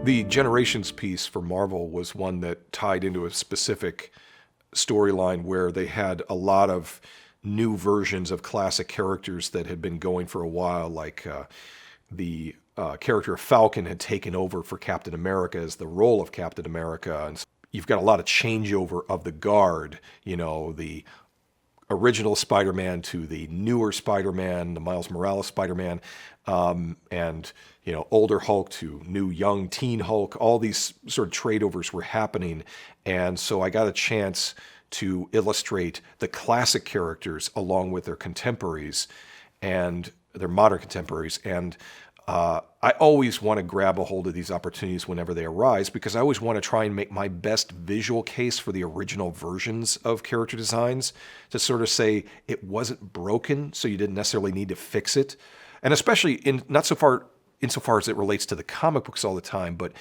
The Generations piece for Marvel was one that tied into a specific storyline where they had a lot of new versions of classic characters that had been going for a while, like the character of Falcon had taken over for Captain America as the role of Captain America. And you've got a lot of changeover of the guard, the original Spider-Man to the newer Spider-Man, the Miles Morales Spider-Man, and older Hulk to new young teen Hulk. All these sort of trade-overs were happening, and so I got a chance to illustrate the classic characters along with their contemporaries and their modern contemporaries. And I always want to grab a hold of these opportunities whenever they arise, because I always want to try and make my best visual case for the original versions of character designs, to sort of say it wasn't broken, so you didn't necessarily need to fix it. And especially insofar as it relates to the comic books all the time, but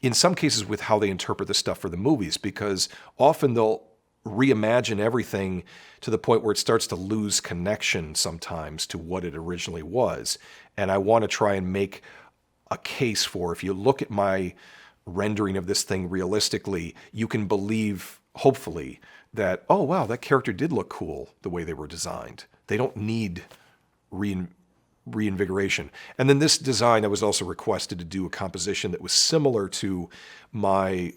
in some cases with how they interpret the stuff for the movies, because often they'll reimagine everything to the point where it starts to lose connection sometimes to what it originally was. And I want to try and make a case for, if you look at my rendering of this thing realistically, you can believe, hopefully, that, oh, wow, that character did look cool the way they were designed. They don't need reinvigoration. And then this design, I was also requested to do a composition that was similar to my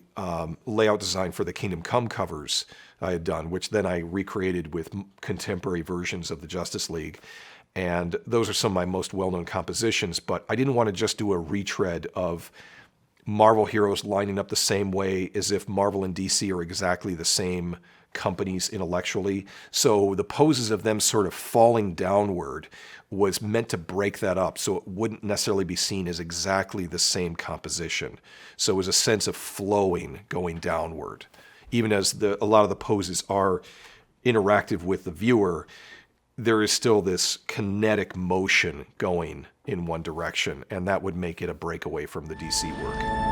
layout design for the Kingdom Come covers I had done, which then I recreated with contemporary versions of the Justice League. And those are some of my most well-known compositions, but I didn't want to just do a retread of Marvel heroes lining up the same way as if Marvel and DC are exactly the same companies intellectually. So the poses of them sort of falling downward was meant to break that up, so it wouldn't necessarily be seen as exactly the same composition. So it was a sense of flowing going downward. Even as a lot of the poses are interactive with the viewer, there is still this kinetic motion going in one direction, and that would make it a breakaway from the DC work.